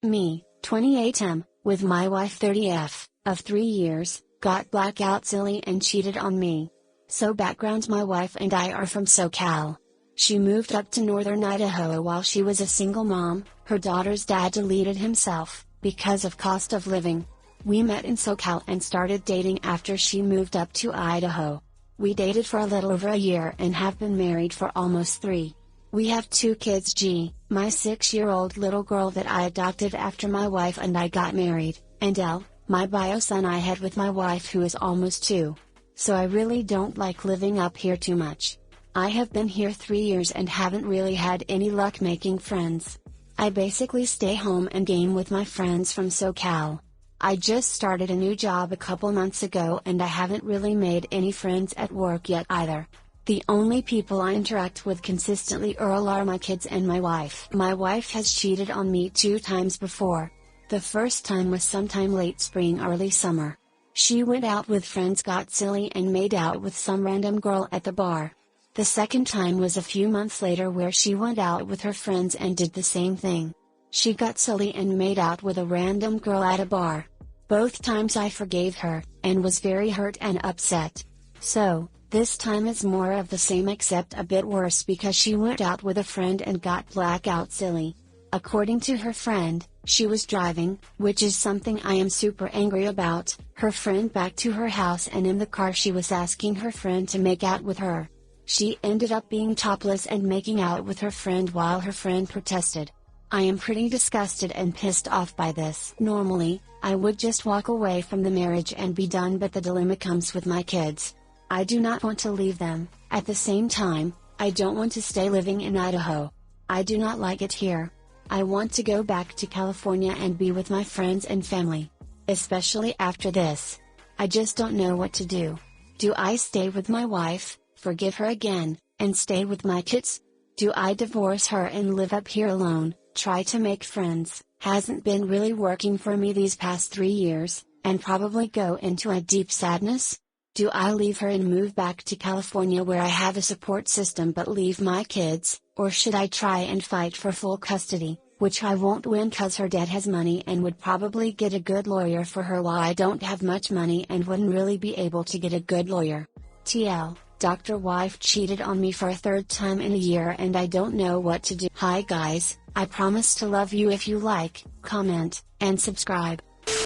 Me, 28M, with my wife 30F, of 3 years, got blackout silly and cheated on me. So background: my wife and I are from SoCal. She moved up to northern Idaho while she was a single mom. Her daughter's dad deleted himself, because of cost of living. We met in SoCal and started dating after she moved up to Idaho. We dated for a little over a year and have been married for almost 3. We have 2 kids: G, my 6-year-old little girl that I adopted after my wife and I got married, and L, my bio son I had with my wife who is almost 2. So I really don't like living up here too much. I have been here 3 years and haven't really had any luck making friends. I basically stay home and game with my friends from SoCal. I just started a new job a couple months ago and I haven't really made any friends at work yet either. The only people I interact with consistently are my kids and my wife. My wife has cheated on me 2 times before. The first time was sometime late spring, early summer. She went out with friends, got silly and made out with some random girl at the bar. The second time was a few months later where she went out with her friends and did the same thing. She got silly and made out with a random girl at a bar. Both times I forgave her, and was very hurt and upset. So, this time is more of the same except a bit worse because she went out with a friend and got blackout silly. According to her friend, she was driving, which is something I am super angry about, her friend back to her house, and in the car she was asking her friend to make out with her. She ended up being topless and making out with her friend while her friend protested. I am pretty disgusted and pissed off by this. Normally, I would just walk away from the marriage and be done, but the dilemma comes with my kids. I do not want to leave them. At the same time, I don't want to stay living in Idaho. I do not like it here. I want to go back to California and be with my friends and family. Especially after this. I just don't know what to do. Do I stay with my wife, forgive her again, and stay with my kids? Do I divorce her and live up here alone, try to make friends? Hasn't been really working for me these past 3 years, and probably go into a deep sadness? Do I leave her and move back to California where I have a support system but leave my kids, or should I try and fight for full custody, which I won't win cause her dad has money and would probably get a good lawyer for her while I don't have much money and wouldn't really be able to get a good lawyer. TL, Dr. Wife cheated on me for a 3rd time in a year and I don't know what to do. Hi guys, I promise to love you if you like, comment, and subscribe.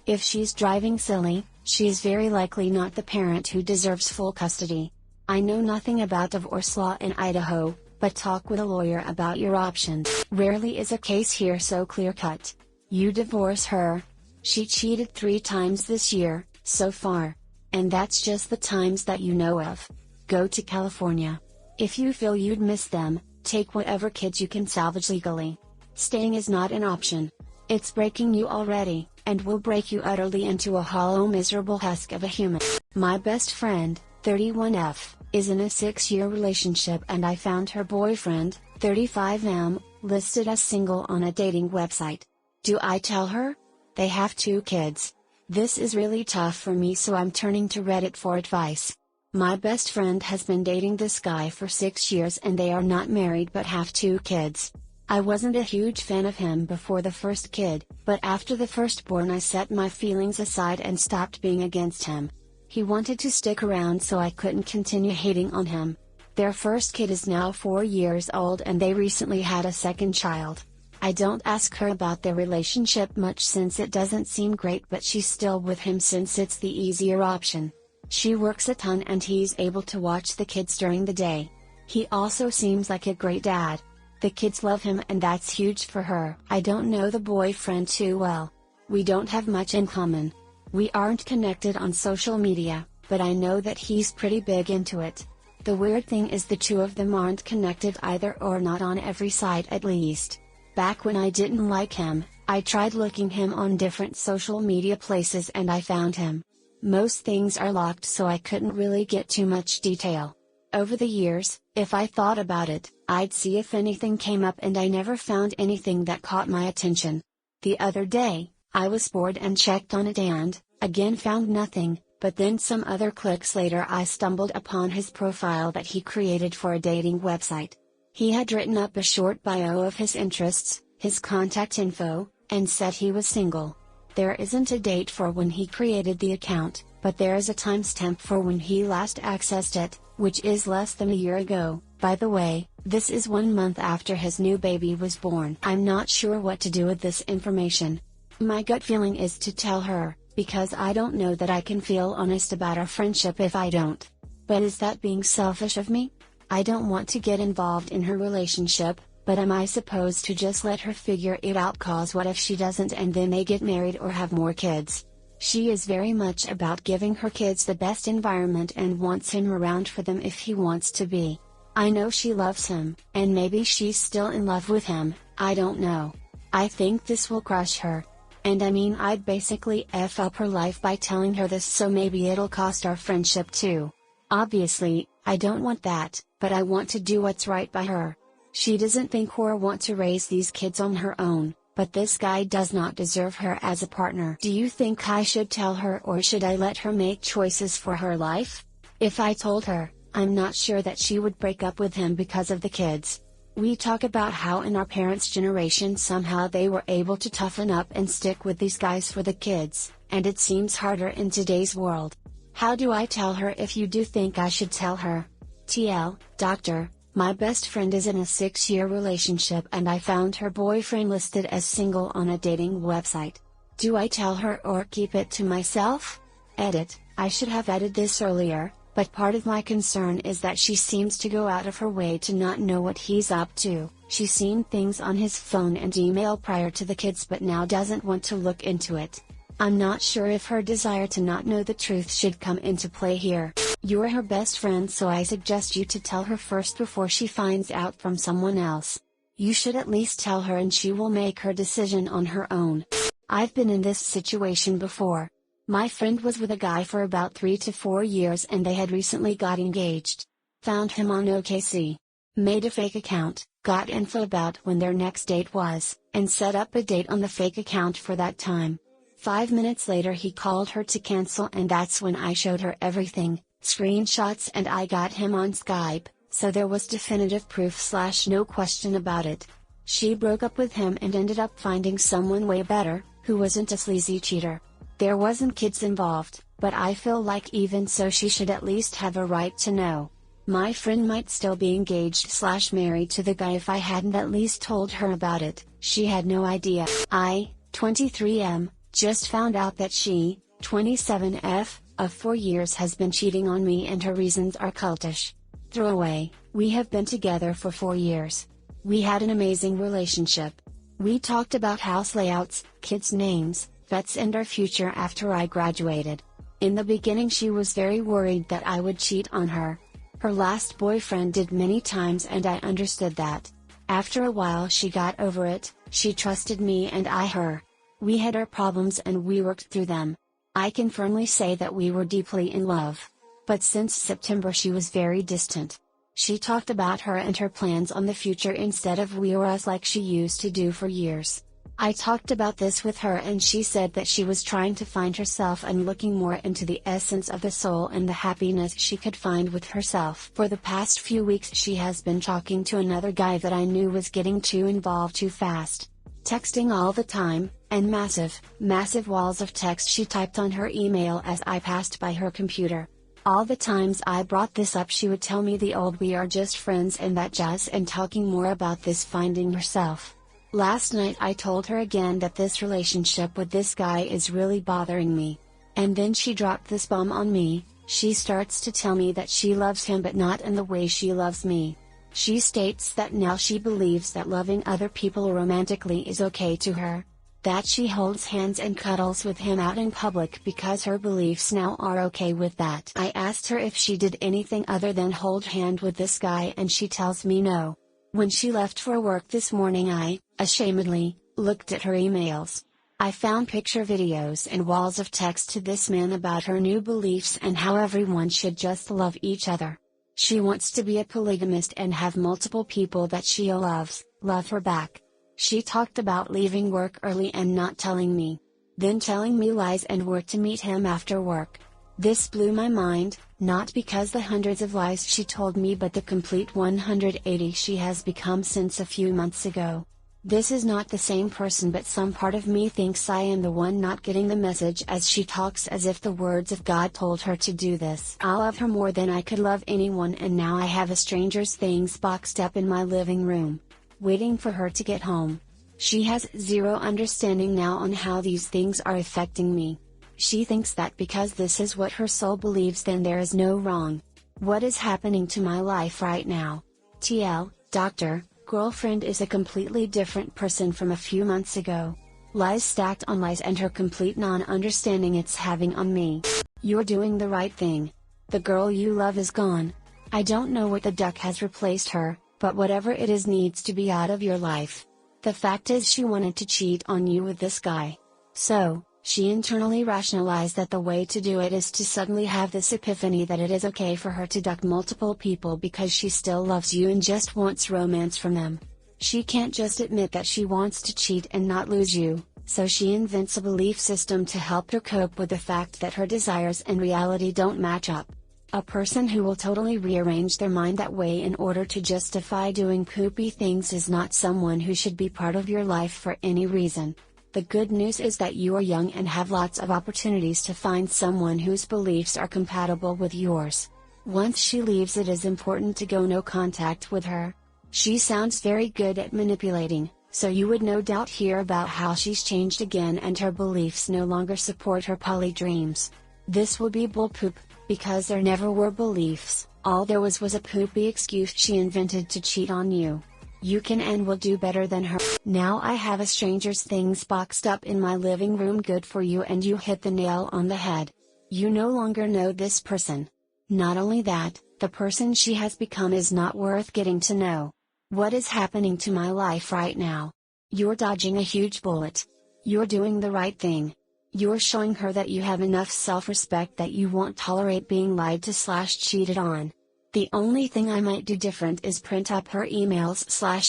If she's driving silly, she is very likely not the parent who deserves full custody. I know nothing about divorce law in Idaho, but talk with a lawyer about your options. Rarely is a case here so clear-cut. You divorce her. She cheated 3 times this year, so far. And that's just the times that you know of. Go to California. If you feel you'd miss them, take whatever kids you can salvage legally. Staying is not an option. It's breaking you already, and will break you utterly into a hollow, miserable husk of a human. My best friend, 31F, is in a 6-year relationship and I found her boyfriend, 35M, listed as single on a dating website. Do I tell her? They have 2 kids. This is really tough for me, so I'm turning to Reddit for advice. My best friend has been dating this guy for 6 years and they are not married but have 2 kids. I wasn't a huge fan of him before the first kid, but after the firstborn I set my feelings aside and stopped being against him. He wanted to stick around so I couldn't continue hating on him. Their first kid is now 4 years old and they recently had a second child. I don't ask her about their relationship much since it doesn't seem great, but she's still with him since it's the easier option. She works a ton and he's able to watch the kids during the day. He also seems like a great dad. The kids love him and that's huge for her. I don't know the boyfriend too well. We don't have much in common. We aren't connected on social media, but I know that he's pretty big into it. The weird thing is the 2 of them aren't connected either, or not on every site at least. Back when I didn't like him, I tried looking him on different social media places and I found him. Most things are locked so I couldn't really get too much detail. Over the years, if I thought about it, I'd see if anything came up and I never found anything that caught my attention. The other day, I was bored and checked on it and, again found nothing, but then some other clicks later I stumbled upon his profile that he created for a dating website. He had written up a short bio of his interests, his contact info, and said he was single. There isn't a date for when he created the account, but there is a timestamp for when he last accessed it, which is less than a year ago. By the way, this is 1 month after his new baby was born. I'm not sure what to do with this information. My gut feeling is to tell her, because I don't know that I can feel honest about our friendship if I don't. But is that being selfish of me? I don't want to get involved in her relationship, but am I supposed to just let her figure it out? Cause what if she doesn't and then they get married or have more kids? She is very much about giving her kids the best environment and wants him around for them if he wants to be. I know she loves him, and maybe she's still in love with him, I don't know. I think this will crush her. And I mean, I'd basically F up her life by telling her this, so maybe it'll cost our friendship too. Obviously, I don't want that, but I want to do what's right by her. She doesn't think or want to raise these kids on her own, but this guy does not deserve her as a partner. Do you think I should tell her, or should I let her make choices for her life? If I told her, I'm not sure that she would break up with him because of the kids. We talk about how in our parents' generation somehow they were able to toughen up and stick with these guys for the kids, and it seems harder in today's world. How do I tell her if you do think I should tell her? TL, Doctor, my best friend is in a 6-year relationship and I found her boyfriend listed as single on a dating website. Do I tell her or keep it to myself? Edit, I should have added this earlier, but part of my concern is that she seems to go out of her way to not know what he's up to. She's seen things on his phone and email prior to the kids but now doesn't want to look into it. I'm not sure if her desire to not know the truth should come into play here. You're her best friend, so I suggest you to tell her first before she finds out from someone else. You should at least tell her and she will make her decision on her own. I've been in this situation before. My friend was with a guy for about 3 to 4 years and they had recently got engaged. Found him on OKC. Made a fake account, got info about when their next date was, and set up a date on the fake account for that time. 5 minutes later he called her to cancel, and that's when I showed her everything, screenshots, and I got him on Skype, so there was definitive proof / no question about it. She broke up with him and ended up finding someone way better, who wasn't a sleazy cheater. There wasn't kids involved, but I feel like even so she should at least have a right to know. My friend might still be engaged / married to the guy if I hadn't at least told her about it. She had no idea. I, 23M, just found out that she, 27F, of 4 years has been cheating on me and her reasons are cultish. Throwaway, we have been together for 4 years. We had an amazing relationship. We talked about house layouts, kids' names, pets and our future after I graduated. In the beginning she was very worried that I would cheat on her. Her last boyfriend did many times and I understood that. After a while she got over it, she trusted me and I her. We had our problems and we worked through them. I can firmly say that we were deeply in love. But since September she was very distant. She talked about her and her plans on the future instead of we or us like she used to do for years. I talked about this with her and she said that she was trying to find herself and looking more into the essence of the soul and the happiness she could find with herself. For the past few weeks she has been talking to another guy that I knew was getting too involved too fast. Texting all the time, and massive walls of text she typed on her email as I passed by her computer. All the times I brought this up she would tell me the old we are just friends and that jazz, and talking more about this finding herself. Last night I told her again that this relationship with this guy is really bothering me. And then she dropped this bomb on me. She starts to tell me that she loves him but not in the way she loves me. She states that now she believes that loving other people romantically is okay to her. That she holds hands and cuddles with him out in public because her beliefs now are okay with that. I asked her if she did anything other than hold hand with this guy and she tells me no. When she left for work this morning I, ashamedly, looked at her emails. I found picture videos and walls of text to this man about her new beliefs and how everyone should just love each other. She wants to be a polygamist and have multiple people that she loves, love her back. She talked about leaving work early and not telling me. Then telling me lies and where to meet him after work. This blew my mind, not because the hundreds of lies she told me but the complete 180 she has become since a few months ago. This is not the same person, but some part of me thinks I am the one not getting the message, as she talks as if the words of God told her to do this. I love her more than I could love anyone, and now I have a stranger's things boxed up in my living room, waiting for her to get home. She has zero understanding now on how these things are affecting me. She thinks that because this is what her soul believes, then there is no wrong. What is happening to my life right now? TL, doctor, girlfriend is a completely different person from a few months ago. Lies stacked on lies, and her complete non-understanding it's having on me. You're doing the right thing. The girl you love is gone. I don't know what the duck has replaced her, but whatever it is needs to be out of your life. The fact is, she wanted to cheat on you with this guy. So, she internally rationalized that the way to do it is to suddenly have this epiphany that it is okay for her to duck multiple people because she still loves you and just wants romance from them. She can't just admit that she wants to cheat and not lose you, so she invents a belief system to help her cope with the fact that her desires and reality don't match up. A person who will totally rearrange their mind that way in order to justify doing poopy things is not someone who should be part of your life for any reason. The good news is that you are young and have lots of opportunities to find someone whose beliefs are compatible with yours. Once she leaves, it is important to go no contact with her. She sounds very good at manipulating, so you would no doubt hear about how she's changed again and her beliefs no longer support her poly dreams. This will be bullpoop, because there never were beliefs, all there was a poopy excuse she invented to cheat on you. You can and will do better than her. Now I have a stranger's things boxed up in my living room. Good for you, and you hit the nail on the head. You no longer know this person. Not only that, the person she has become is not worth getting to know. What is happening to my life right now? You're dodging a huge bullet. You're doing the right thing. You're showing her that you have enough self-respect that you won't tolerate being lied to / cheated on. The only thing I might do different is print up her emails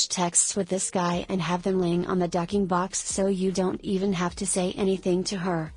/ texts with this guy and have them laying on the ducking box so you don't even have to say anything to her.